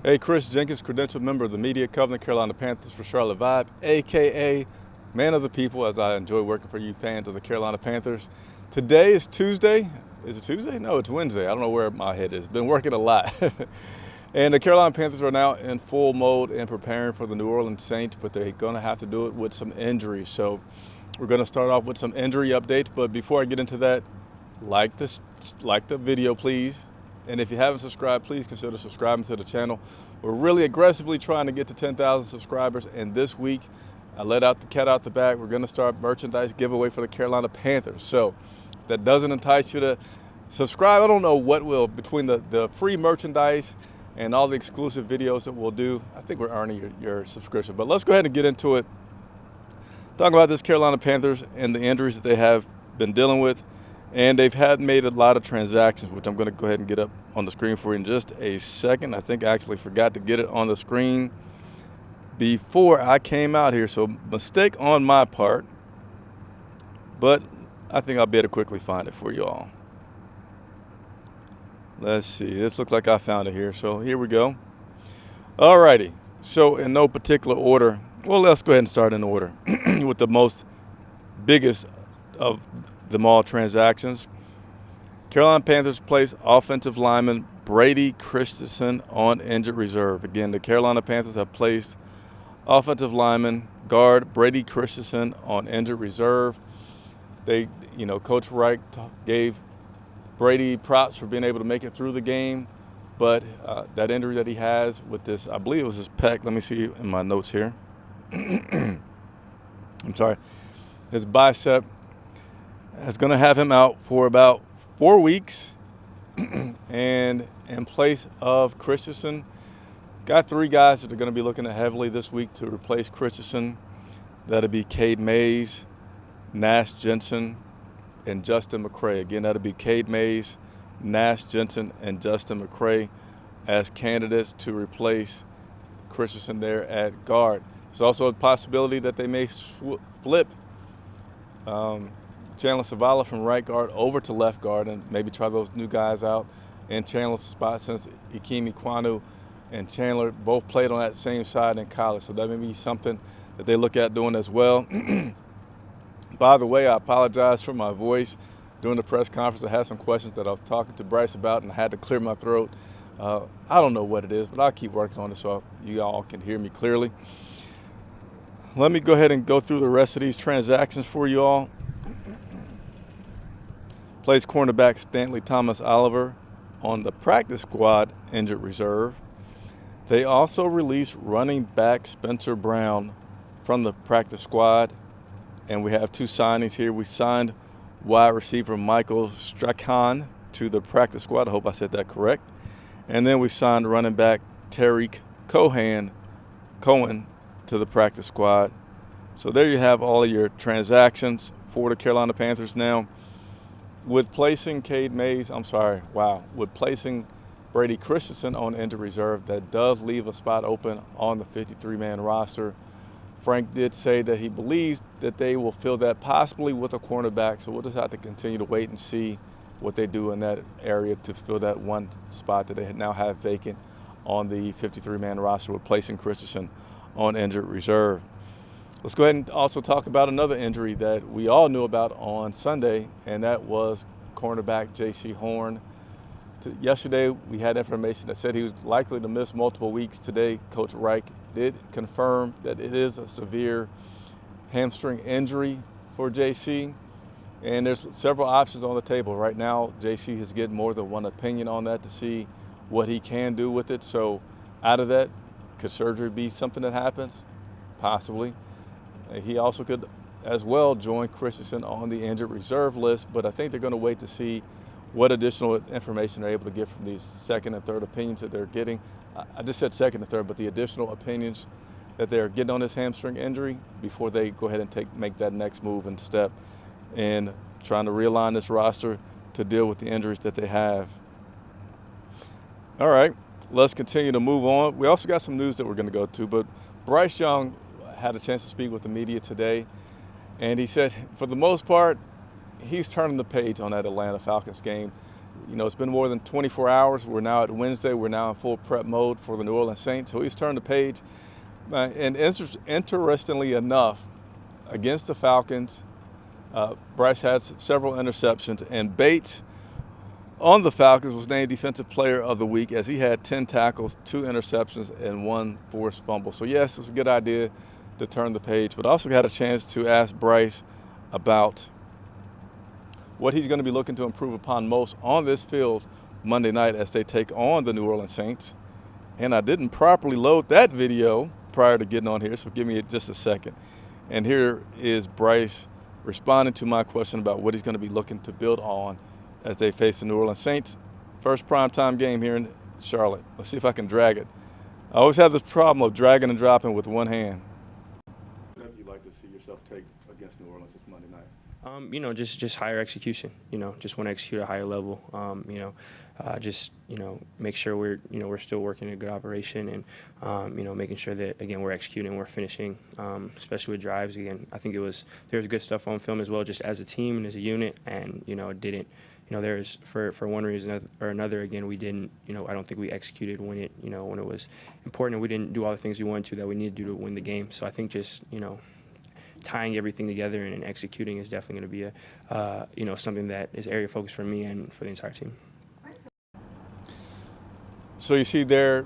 Hey, Chris Jenkins, credentialed member of the media covenant, Carolina Panthers for Charlotte Vibe, a.k.a. man of the people, as I enjoy working for you fans of the Carolina Panthers. Today is Tuesday. Is it Tuesday? No, it's Wednesday. I don't know where my head is. Been working a lot. And the Carolina Panthers are now in full mode and preparing for the New Orleans Saints, but they're going to have to do it with some injuries. So we're going to start off with some injury updates. But before I get into that, like the video, please. And if you haven't subscribed, please consider subscribing to the channel. We're really aggressively trying to get to 10,000 subscribers. And this week, I let out the cat out the bag. We're going to start merchandise giveaway for the Carolina Panthers. So if that doesn't entice you to subscribe, I don't know what will. Between the free merchandise and all the exclusive videos that we'll do, I think we're earning your subscription. But let's go ahead and get into it. Talk about this Carolina Panthers and the injuries that they have been dealing with. And they've made a lot of transactions, which I'm going to go ahead and get up on the screen for you in just a second. I think I actually forgot to get it on the screen before I came out here. So mistake on my part. But I think I'll be able to quickly find it for you all. Let's see. This looks like I found it here. So here we go. All righty. So in no particular order. Well, let's go ahead and start in order with the biggest of them all transactions. Carolina Panthers placed offensive lineman Brady Christensen on injured reserve. Again, the Carolina Panthers have placed offensive lineman guard Brady Christensen on injured reserve. Coach Reich gave Brady props for being able to make it through the game, but that injury that he has with this, I believe it was his pec. Let me see in my notes here. I'm sorry. His bicep is going to have him out for about 4 weeks. And in place of Christensen, got 3 guys that are going to be looking at heavily this week to replace Christensen. That'll be Cade Mays, Nash Jensen, and Justin McCray. Again, that'll be Cade Mays, Nash Jensen, and Justin McCray as candidates to replace Christensen there at guard. There's also a possibility that they may flip Chandler Zavala from right guard over to left guard and maybe try those new guys out in Chandler's spot, since Ikem Ekwonu and Chandler both played on that same side in college. So that may be something that they look at doing as well. By the way, I apologize for my voice. During the press conference, I had some questions that I was talking to Bryce about, and I had to clear my throat. I don't know what it is, but I'll keep working on it so you all can hear me clearly. Let me go ahead and go through the rest of these transactions for you all. Placed cornerback Stanley Thomas Oliver on the practice squad injured reserve. They also released running back Spencer Brown from the practice squad. And we have 2 signings here. We signed wide receiver Michael Strachan to the practice squad. I hope I said that correct. And then we signed running back Tariq Cohen to the practice squad. So there you have all of your transactions for the Carolina Panthers now. With placing with placing Brady Christensen on injured reserve, that does leave a spot open on the 53-man roster. Frank did say that he believes that they will fill that possibly with a cornerback, so we'll just have to continue to wait and see what they do in that area to fill that one spot that they now have vacant on the 53-man roster with placing Christensen on injured reserve. Let's go ahead and also talk about another injury that we all knew about on Sunday, and that was cornerback Jaycee Horn. Yesterday, we had information that said he was likely to miss multiple weeks. Today, Coach Reich did confirm that it is a severe hamstring injury for Jaycee, and there's several options on the table. Right now, Jaycee is getting more than one opinion on that to see what he can do with it. So out of that, could surgery be something that happens? Possibly. He also could as well join Christensen on the injured reserve list, but I think they're going to wait to see what additional information they're able to get from these second and third opinions that they're getting. I just said second and third, but the additional opinions that they're getting on this hamstring injury before they go ahead and make that next move and step in trying to realign this roster to deal with the injuries that they have. All right, let's continue to move on. We also got some news that we're going to go to, but Bryce Young had a chance to speak with the media today, and he said for the most part, he's turning the page on that Atlanta Falcons game. It's been more than 24 hours. We're now at Wednesday. We're now in full prep mode for the New Orleans Saints. So he's turned the page. And interestingly enough, against the Falcons, Bryce had several interceptions, and Bates on the Falcons was named Defensive Player of the Week as he had 10 tackles, 2 interceptions, and 1 forced fumble. So yes, it's a good idea to turn the page, but also had a chance to ask Bryce about what he's going to be looking to improve upon most on this field Monday night as they take on the New Orleans Saints. And I didn't properly load that video prior to getting on here, so give me just a second. And here is Bryce responding to my question about what he's going to be looking to build on as they face the New Orleans Saints. First primetime game here in Charlotte. Let's see if I can drag it. I always have this problem of dragging and dropping with one hand. What would you like to see yourself take against New Orleans this Monday night? Just higher execution. Just want to execute at a higher level. Make sure we're still working a good operation and, making sure that, again, we're executing, we're finishing, especially with drives. Again, I think there was good stuff on film as well, just as a team and as a unit, and, it didn't. There's for one reason or another, again, we didn't, I don't think we executed when it was important, and we didn't do all the things we wanted to that we needed to do to win the game. So I think just, tying everything together and executing is definitely going to be something that is area focus for me and for the entire team. So you see there,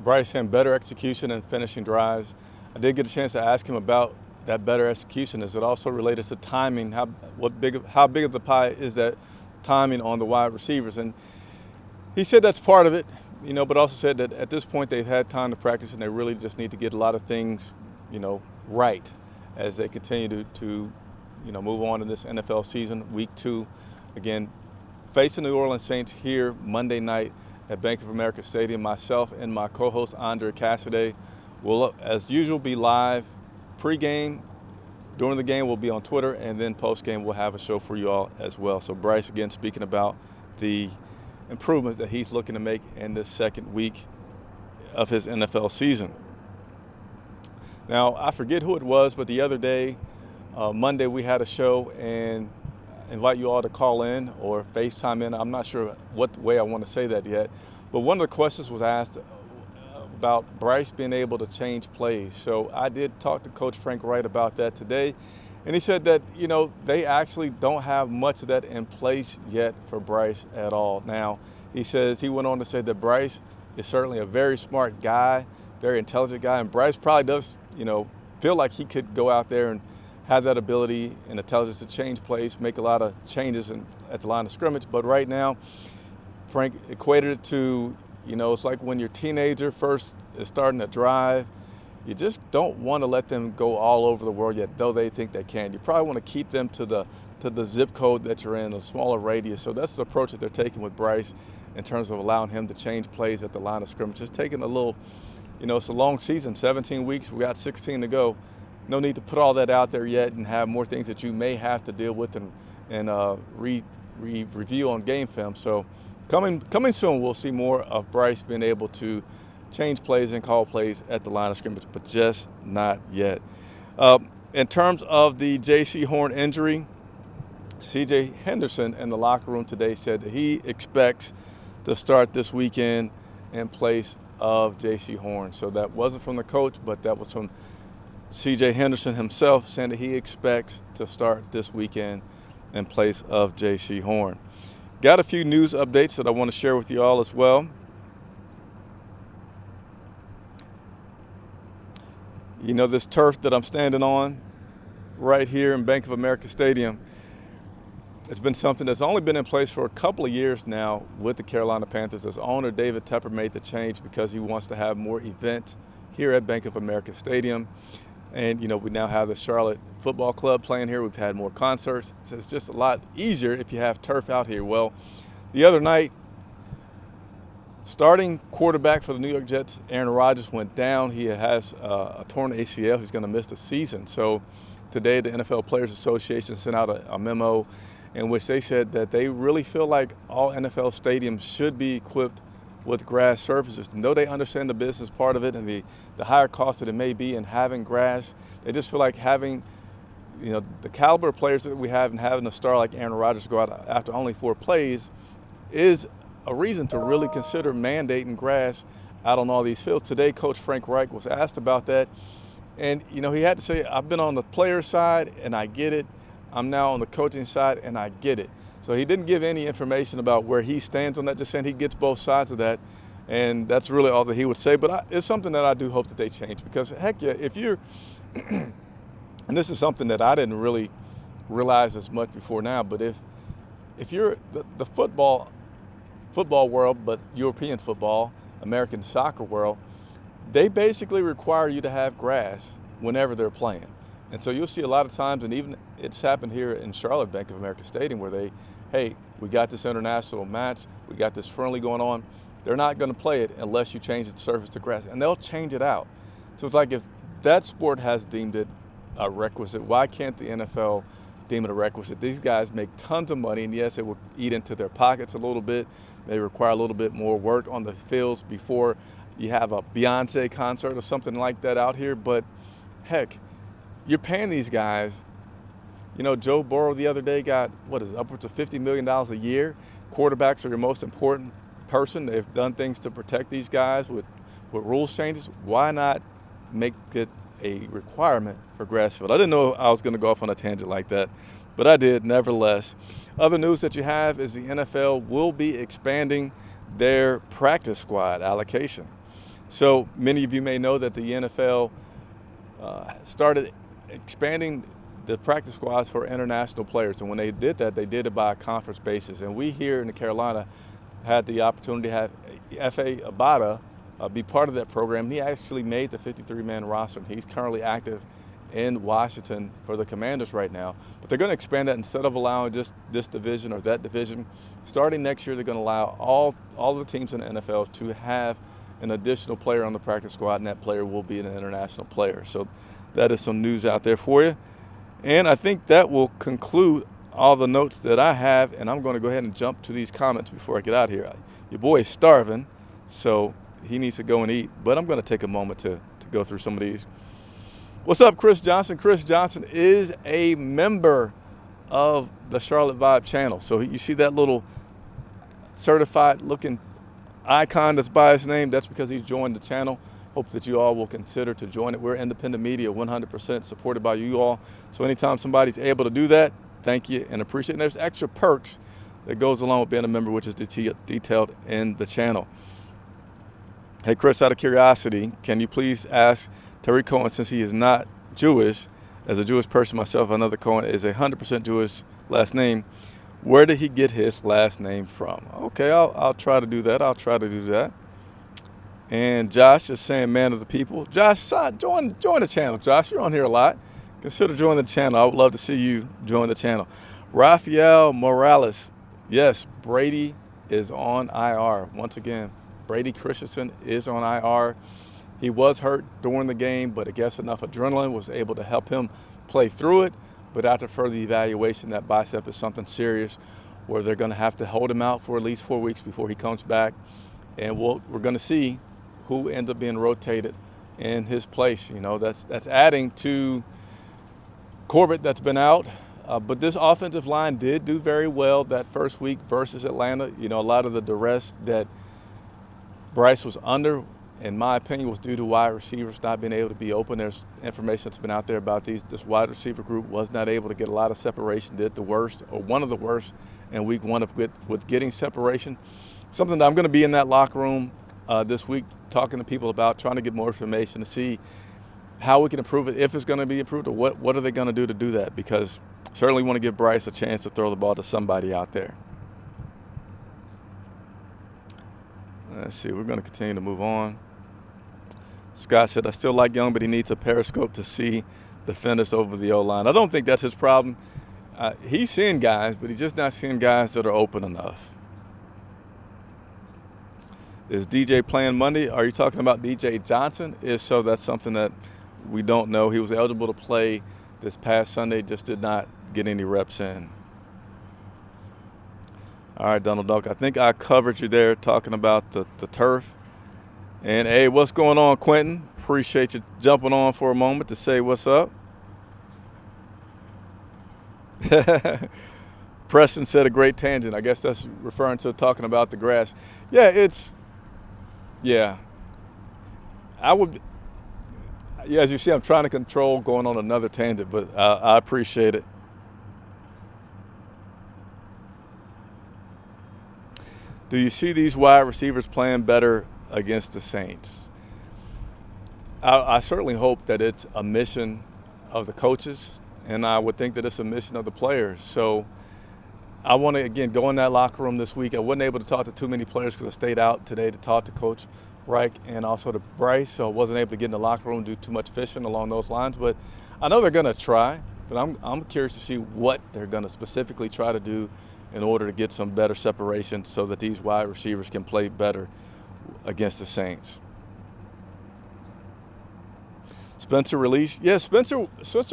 Bryce saying better execution and finishing drives. I did get a chance to ask him about that better execution. Is it also related to timing? How big of the pie is that timing on the wide receivers? And he said that's part of it, but also said that at this point they've had time to practice and they really just need to get a lot of things, right as they continue to move on in this NFL season. Week 2, again, facing the New Orleans Saints here Monday night at Bank of America Stadium. Myself and my co-host Andre Cassidy will, as usual, be live pre-game. During the game, we'll be on Twitter, and then post-game, we'll have a show for you all as well. So Bryce, again, speaking about the improvement that he's looking to make in this second week of his NFL season. Now, I forget who it was, but the other day, Monday, we had a show and invite you all to call in or FaceTime in. I'm not sure what way I want to say that yet. But one of the questions was asked about Bryce being able to change plays. So I did talk to Coach Frank Wright about that today. And he said that, they actually don't have much of that in place yet for Bryce at all. Now, he went on to say that Bryce is certainly a very smart guy, very intelligent guy. And Bryce probably does, feel like he could go out there and have that ability and intelligence to change plays, make a lot of changes at the line of scrimmage. But right now, Frank equated it to, it's like when your teenager first is starting to drive, you just don't want to let them go all over the world yet, though they think they can. You probably want to keep them to the zip code that you're in, a smaller radius. So that's the approach that they're taking with Bryce in terms of allowing him to change plays at the line of scrimmage. Just taking a little, it's a long season, 17 weeks, we got 16 to go. No need to put all that out there yet and have more things that you may have to deal with and review on game film. So coming soon, we'll see more of Bryce being able to change plays and call plays at the line of scrimmage, but just not yet. In terms of the Jaycee Horn injury, C.J. Henderson in the locker room today said that he expects to start this weekend in place of Jaycee Horn. So that wasn't from the coach, but that was from C.J. Henderson himself saying that he expects to start this weekend in place of Jaycee Horn. Got a few news updates that I want to share with you all as well. This turf that I'm standing on right here in Bank of America Stadium, it's been something that's only been in place for a couple of years now with the Carolina Panthers. As owner David Tepper made the change because he wants to have more events here at Bank of America Stadium. And, we now have the Charlotte Football Club playing here. We've had more concerts. So it's just a lot easier if you have turf out here. Well, the other night, starting quarterback for the New York Jets, Aaron Rodgers, went down. He has a torn ACL. He's going to miss the season. So today, the NFL Players Association sent out a memo in which they said that they really feel like all NFL stadiums should be equipped with grass surfaces. And though they understand the business part of it and the higher cost that it may be in having grass, they just feel like having, the caliber of players that we have and having a star like Aaron Rodgers go out after only 4 plays is a reason to really consider mandating grass out on all these fields. Today, Coach Frank Reich was asked about that. And, he had to say, I've been on the player side, and I get it. I'm now on the coaching side, and I get it. So he didn't give any information about where he stands on that, just saying he gets both sides of that. And that's really all that he would say. But it's something that I do hope that they change, because, heck yeah, if you're – and this is something that I didn't really realize as much before now, but if you're the football world, but European football, American soccer world, they basically require you to have grass whenever they're playing. And so you'll see a lot of times, and even it's happened here in Charlotte, Bank of America Stadium, where hey, we got this international match, we got this friendly going on. They're not going to play it unless you change the surface to grass, and they'll change it out. So it's like, if that sport has deemed it a requisite, why can't the NFL deem it a requisite? These guys make tons of money, and yes, it will eat into their pockets a little bit. They require a little bit more work on the fields before you have a Beyonce concert or something like that out here. But heck, you're paying these guys. Joe Burrow the other day got, upwards of $50 million a year. Quarterbacks are your most important person. They've done things to protect these guys with rules changes. Why not make it a requirement for grass field? I didn't know I was going to go off on a tangent like that, but I did nevertheless. Other news that you have is the NFL will be expanding their practice squad allocation. So many of you may know that the NFL started expanding the practice squads for international players. And when they did that, they did it by a conference basis. And we here in Carolina had the opportunity to have F.A. Abada be part of that program. He actually made the 53-man roster. He's currently active in Washington for the Commanders right now. But they're going to expand that. Instead of allowing just this division or that division, starting next year, they're going to allow all the teams in the NFL to have an additional player on the practice squad, and that player will be an international player. So that is some news out there for you. And I think that will conclude all the notes that I have, and I'm going to go ahead and jump to these comments before I get out of here. Your boy is starving, so he needs to go and eat, but I'm going to take a moment to go through some of these. What's up, Chris Johnson? Chris Johnson is a member of the Charlotte Vibe channel. So you see that little certified looking icon that's by his name? That's because he's joined the channel. Hope that you all will consider to join it. We're independent media, 100% supported by you all. So anytime somebody's able to do that, thank you and appreciate it. And there's extra perks that goes along with being a member, which is detailed in the channel. Hey, Chris, out of curiosity, can you please ask Terry Cohen, since he is not Jewish, as a Jewish person myself, another Cohen is a 100% Jewish last name, where did he get his last name from? Okay, I'll try to do that. And Josh is saying, man of the people. Josh, join the channel, Josh. You're on here a lot. Consider joining the channel. I would love to see you join the channel. Rafael Morales. Yes, Brady is on IR. Once again, Brady Christensen is on IR. He was hurt during the game, but I guess enough adrenaline was able to help him play through it. But after further evaluation, that bicep is something serious where they're going to have to hold him out for at least 4 weeks before he comes back. And we're going to see who ends up being rotated in his place. You know, that's adding to Corbett that's been out. But this offensive line did do very well that first week versus Atlanta. You know, a lot of the duress that Bryce was under, in my opinion, was due to wide receivers not being able to be open. There's information that's been out there about this wide receiver group was not able to get a lot of separation, did the worst, or one of the worst in week one with getting separation. Something that I'm going to be in that locker room this week talking to people about, trying to get more information to see how we can improve it, if it's going to be improved, or what are they going to do that, because certainly want to give Bryce a chance to throw the ball to somebody out there. Let's see, we're going to continue to move on. Scott said, I still like Young, but he needs a periscope to see defenders over the O-line. I don't think that's his problem. He's seeing guys, but he's just not seeing guys that are open enough. Is DJ playing Monday? Are you talking about DJ Johnson? If so, that's something that we don't know. He was eligible to play this past Sunday, just did not get any reps in. All right, Donald Duck, I think I covered you there talking about the turf. And, hey, what's going on, Quentin? Appreciate you jumping on for a moment to say what's up. Preston said a great tangent. I guess that's referring to talking about the grass. Yeah, I would. Yeah, as you see, I'm trying to control going on another tangent, but I appreciate it. Do you see these wide receivers playing better against the Saints? I certainly hope that it's a mission of the coaches, and I would think that it's a mission of the players. So I want to, again, go in that locker room this week. I wasn't able to talk to too many players because I stayed out today to talk to Coach Reich and also to Bryce, so I wasn't able to get in the locker room, do too much fishing along those lines. But I know they're going to try, but I'm curious to see what they're going to specifically try to do in order to get some better separation so that these wide receivers can play better against the Saints. Spencer release. Yeah, Spencer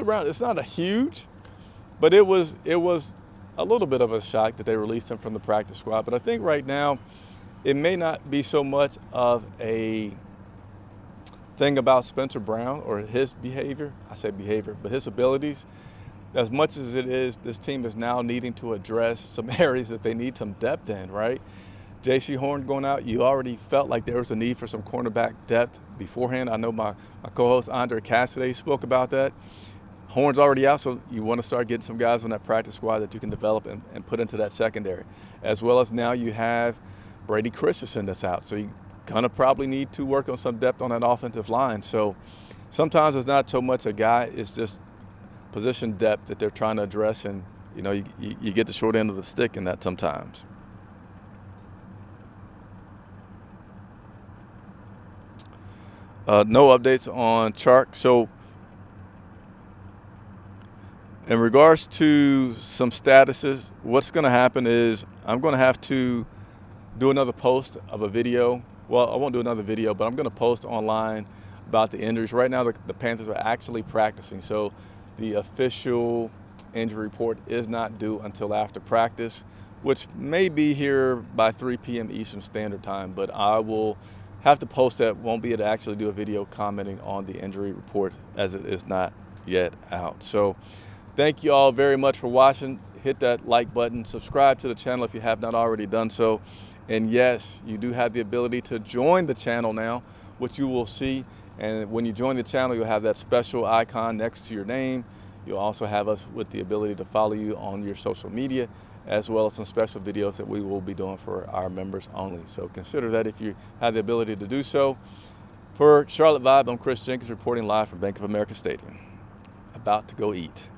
Brown, it's not a huge, but it was a little bit of a shock that they released him from the practice squad. But I think right now it may not be so much of a thing about Spencer Brown or his behavior. I say behavior, but his abilities, as much as it is this team is now needing to address some areas that they need some depth in, right? Jaycee Horn going out, you already felt like there was a need for some cornerback depth beforehand. I know my co-host Andre Cassidy spoke about that. Horn's already out, so you want to start getting some guys on that practice squad that you can develop and put into that secondary. As well as now you have Brady Christensen that's out. So you're going to probably need to work on some depth on that offensive line. So sometimes it's not so much a guy, it's just position depth that they're trying to address, and you get the short end of the stick in that sometimes. No updates on Chark. So in regards to some statuses, what's going to happen is I'm going to have to do another post of a video. Well, I won't do another video, but I'm going to post online about the injuries. Right now, the Panthers are actually practicing, so the official injury report is not due until after practice, which may be here by 3 p.m. Eastern Standard Time, but I will have to post that. Won't be able to actually do a video commenting on the injury report as it is not yet out. So thank you all very much for watching. Hit that like button, subscribe to the channel if you have not already done so. And yes, you do have the ability to join the channel now, which you will see. And when you join the channel, you'll have that special icon next to your name. You'll also have us with the ability to follow you on your social media, as well as some special videos that we will be doing for our members only. So consider that if you have the ability to do so. For Charlotte Vibe, I'm Chris Jenkins reporting live from Bank of America Stadium. About to go eat.